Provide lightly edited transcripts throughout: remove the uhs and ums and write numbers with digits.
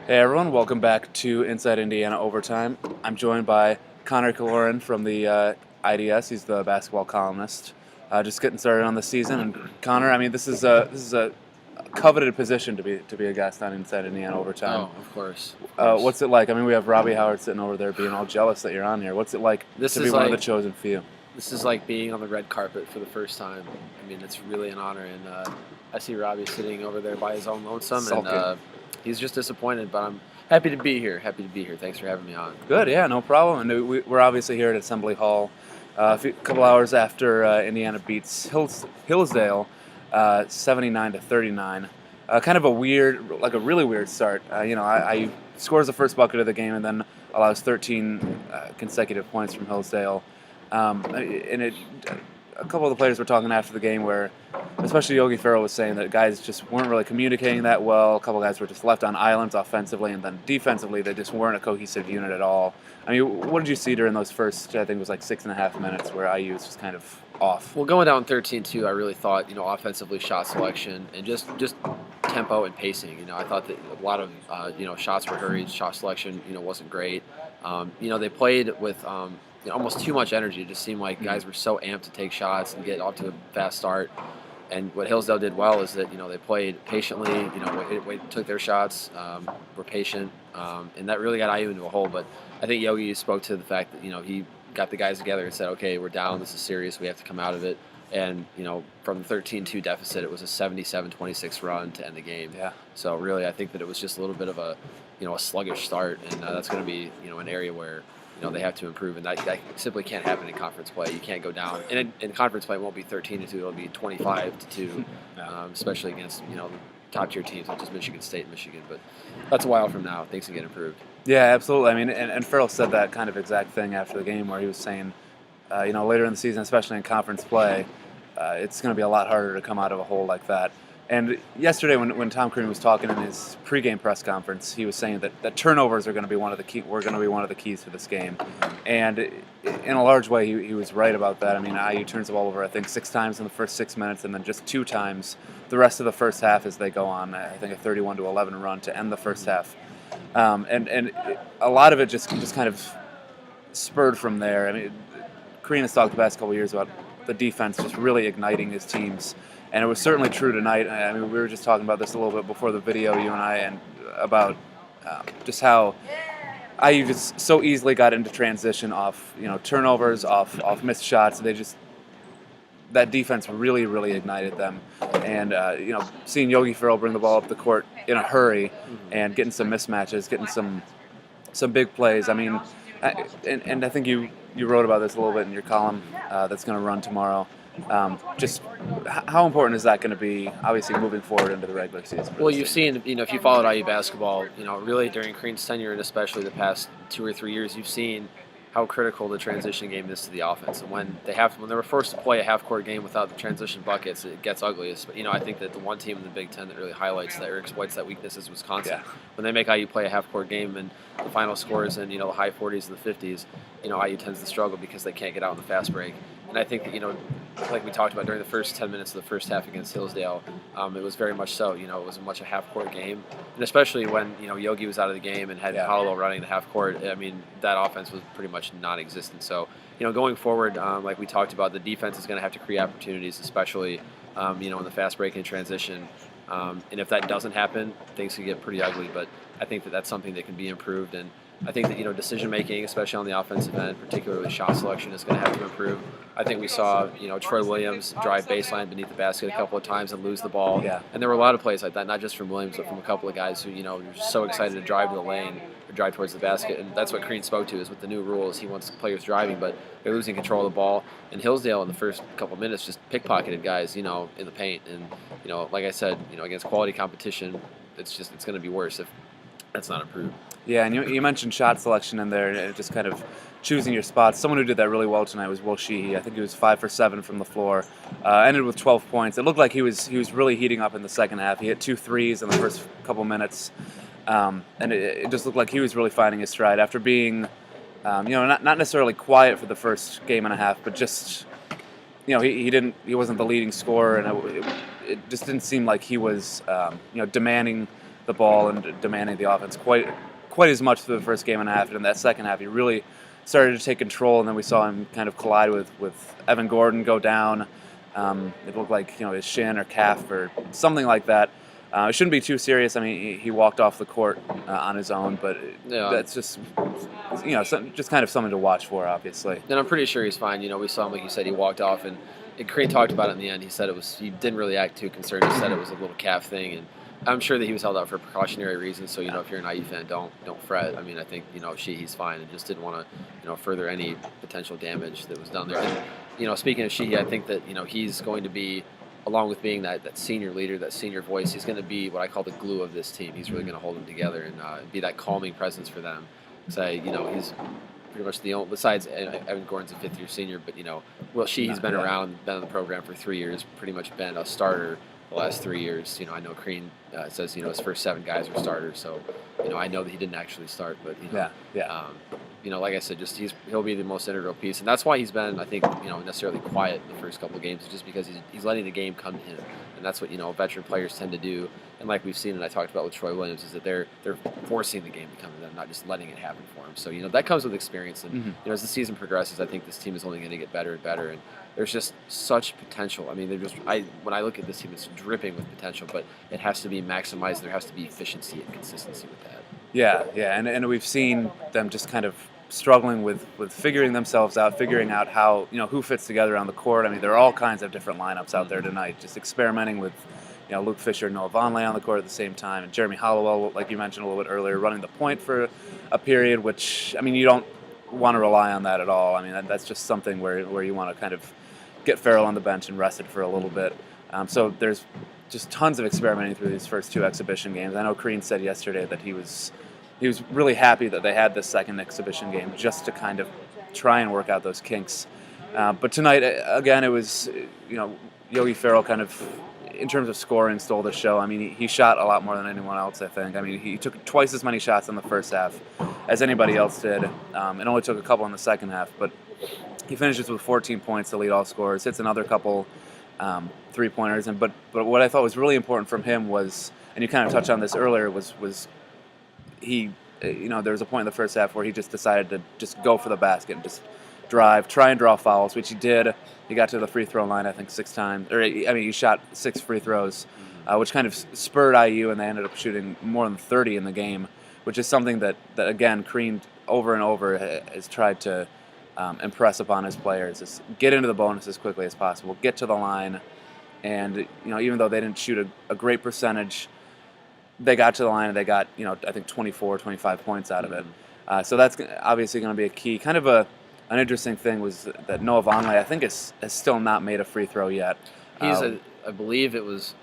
Hey everyone, welcome back to Inside Indiana Overtime. I'm joined by Connor Killoren from the IDS. He's the basketball columnist. Just getting started on the season, and Connor, I mean, this is a coveted position to be a guest on Inside Indiana Overtime. Oh, of course. Of course. What's it like? I mean, we have Robbie Howard sitting over there being all jealous that you're on here. What's it like to be one of the chosen few? This is like being on the red carpet for the first time. I mean, it's really an honor, and I see Robbie sitting over there by his own lonesome, and he's just disappointed, but I'm happy to be here. Happy to be here. Thanks for having me on. Good, yeah, no problem. And we're obviously here at Assembly Hall a couple hours after Indiana beats Hillsdale 79-39. Kind of a really weird start. IU scores the first bucket of the game and then allows 13 consecutive points from Hillsdale. A couple of the players were talking after the game where, especially Yogi Ferrell was saying that guys just weren't really communicating that well. A couple of guys were just left on islands offensively, and then defensively they just weren't a cohesive unit at all. I mean, what did you see during those first, I think it was like 6.5 minutes where IU was just kind of off? Well, going down 13-2, I really thought, offensively, shot selection and just tempo and pacing. I thought that a lot of, shots were hurried, shot selection, wasn't great. They played with almost too much energy. It just seemed like guys were so amped to take shots and get off to a fast start. And what Hillsdale did well is that they played patiently. Took their shots, were patient, and that really got IU into a hole. But I think Yogi spoke to the fact that he got the guys together and said, "Okay, we're down. This is serious. We have to come out of it." And from the 13-2 deficit, it was a 77-26 run to end the game. Yeah. So really, I think that it was just a little bit of a a sluggish start, and that's going to be an area where they have to improve, and that simply can't happen in conference play. You can't go down, and in conference play, it won't be 13-2; it'll be 25-2, especially against the top tier teams such as Michigan State and Michigan. But that's a while from now. Things can get improved. Yeah, absolutely. I mean, and Farrell said that kind of exact thing after the game, where he was saying, later in the season, especially in conference play, it's going to be a lot harder to come out of a hole like that. And yesterday, when Tom Crean was talking in his pregame press conference, he was saying that turnovers are going to be one of the keys to this game. And in a large way, he was right about that. I mean, IU turns the ball over, I think, 6 times in the first 6 minutes, and then just 2 times the rest of the first half as they go on, I think, a 31-11 run to end the first half. And a lot of it just kind of spurred from there. I mean, Crean has talked the past couple of years about the defense just really igniting his teams. And it was certainly true tonight. I mean, we were just talking about this a little bit before the video, you and I, and about just how IU just so easily got into transition off, turnovers, off missed shots. That defense really, really ignited them. And, seeing Yogi Ferrell bring the ball up the court in a hurry and getting some mismatches, getting some big plays. I mean, and I think you wrote about this a little bit in your column that's going to run tomorrow. Just how important is that going to be, obviously, moving forward into the regular season? Well, you've seen, if you followed IU basketball, really during Crean's tenure and especially the past 2 or 3 years, you've seen how critical the transition game is to the offense. And when they were forced to play a half-court game without the transition buckets, it gets ugly. I think that the one team in the Big Ten that really highlights that or exploits that weakness is Wisconsin. Yeah. When they make IU play a half-court game and the final score is in the high 40s and the 50s, IU tends to struggle because they can't get out in the fast break. And I think that, like we talked about during the first 10 minutes of the first half against Hillsdale, it was very much so. It was much a half-court game. And especially when, Yogi was out of the game and had Hollowell running the half-court, I mean, that offense was pretty much non-existent. So, going forward, like we talked about, the defense is going to have to create opportunities, especially, in the fast break and transition. And if that doesn't happen, things can get pretty ugly. But I think that that's something that can be improved. And I think that, decision making, especially on the offensive end, particularly shot selection, is going to have to improve. I think we saw, Troy Williams drive baseline beneath the basket a couple of times and lose the ball. Yeah. And there were a lot of plays like that, not just from Williams, but from a couple of guys who, were just so excited to drive to the lane or drive towards the basket. And that's what Crean spoke to, is with the new rules, he wants players driving, but they're losing control of the ball. And Hillsdale in the first couple of minutes just pickpocketed guys, in the paint. And, like I said, against quality competition, it's going to be worse if that's not improved. Yeah, and you mentioned shot selection in there, and just kind of choosing your spots. Someone who did that really well tonight was Will Sheehy. I think he was 5 for 7 from the floor. Ended with 12 points. It looked like he was really heating up in the second half. He hit 2 threes in the first couple minutes, and it just looked like he was really finding his stride after being, not necessarily quiet for the first game and a half, but just, he wasn't the leading scorer, and it just didn't seem like he was, demanding the ball and demanding the offense quite as much through the first game and a half. And in that second half, he really started to take control, and then we saw him kind of collide with Evan Gordon, go down. It looked like his shin or calf or something like that. It shouldn't be too serious. I mean, he walked off the court on his own, but that's just just kind of something to watch for, obviously. And I'm pretty sure he's fine. We saw him, like you said, he walked off, and Crane talked about it in the end. He said he didn't really act too concerned. He said it was a little calf thing, and I'm sure that he was held out for precautionary reasons. So if you're an IU fan, don't fret. I mean, I think he's fine, and just didn't want to further any potential damage that was done there. And speaking of Sheehy, I think that he's going to be, along with being that senior leader, that senior voice, he's going to be what I call the glue of this team. He's really going to hold them together and be that calming presence for them. Say, he's pretty much the only, besides Evan Gordon's a fifth-year senior, but Sheehy's been around, been in the program for 3 years, pretty much been a starter the last 3 years. I know Crean says his first 7 guys were starters, so I know that he didn't actually start, but like I said, he'll be the most integral piece, and that's why he's been, I think, necessarily quiet in the first couple of games, just because he's letting the game come to him, and that's what veteran players tend to do. And like we've seen, and I talked about with Troy Williams, is that they're forcing the game to come to them, not just letting it happen for them. So that comes with experience, and as the season progresses, I think this team is only going to get better and better, and there's just such potential. I mean, when I look at this team, it's dripping with potential, but it has to be maximized. There has to be efficiency and consistency with that. Yeah, and we've seen them just kind of struggling with figuring themselves out, figuring out how who fits together on the court. I mean, there are all kinds of different lineups out there tonight, just experimenting with Luke Fisher and Noah Vonleh on the court at the same time, and Jeremy Hollowell, like you mentioned a little bit earlier, running the point for a period, which, I mean, you don't want to rely on that at all. I mean, that's just something where you want to kind of get Farrell on the bench and rest it for a little bit. So there's just tons of experimenting through these first 2 exhibition games. I know Crean said yesterday that he was really happy that they had this second exhibition game just to kind of try and work out those kinks. But tonight, again, it was, Yogi Ferrell kind of, in terms of scoring, stole the show. I mean, he shot a lot more than anyone else, I think. I mean, he took twice as many shots in the first half as anybody else did, and only took a couple in the second half. But he finishes with 14 points to lead all scorers, hits another couple three-pointers. But what I thought was really important from him was, and you kind of touched on this earlier, was he, there was a point in the first half where he just decided to just go for the basket and just drive, try and draw fouls, which he did. He got to the free throw line, I think, 6 times. He shot 6 free throws, which kind of spurred IU, and they ended up shooting more than 30 in the game, which is something that again, Crean over and over has tried to impress upon his players, is get into the bonus as quickly as possible, get to the line, and even though they didn't shoot a great percentage, they got to the line and they got I think 24, 25 points out of it. So that's obviously going to be a key. Kind of an interesting thing was that Noah Vonleh, I think, has still not made a free throw yet. I believe it was,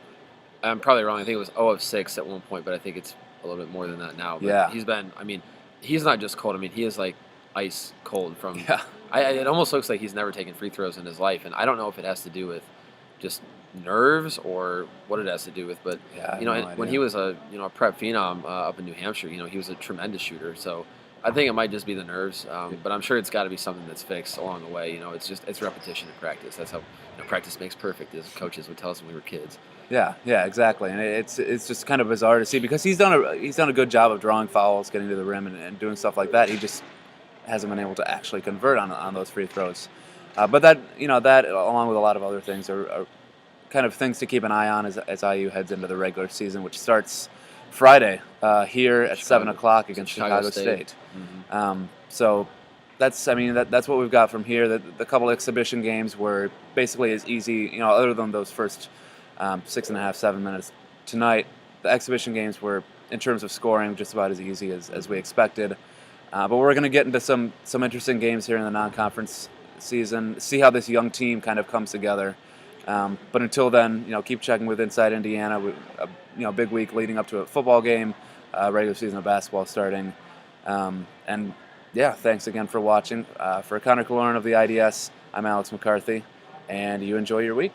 I'm probably wrong, I think it was 0 of 6 at one point, but I think it's a little bit more than that now. But he's been, I mean, he's not just cold. I mean, he is like ice cold from, it almost looks like he's never taken free throws in his life, and I don't know if it has to do with just nerves or what it has to do with, but when he was a prep phenom up in New Hampshire, he was a tremendous shooter. So I think it might just be the nerves, but I'm sure it's got to be something that's fixed along the way. It's repetition and practice. That's how practice makes perfect, as coaches would tell us when we were kids. Yeah, exactly. And it's just kind of bizarre to see, because he's done a good job of drawing fouls, getting to the rim, and doing stuff like that. He just hasn't been able to actually convert on those free throws. But that along with a lot of other things are kind of things to keep an eye on as IU heads into the regular season, which starts Friday here at 7 o'clock against Chicago State. So that's what we've got from here. The couple exhibition games were basically as easy, other than those first 6.5, 7 minutes tonight. The exhibition games were, in terms of scoring, just about as easy as we expected. But we're going to get into some interesting games here in the non-conference season, see how this young team kind of comes together. But until then, keep checking with Inside Indiana. Big week leading up to a football game, regular season of basketball starting. And thanks again for watching. For Connor Killoren of the IDS, I'm Alex McCarthy, and you enjoy your week.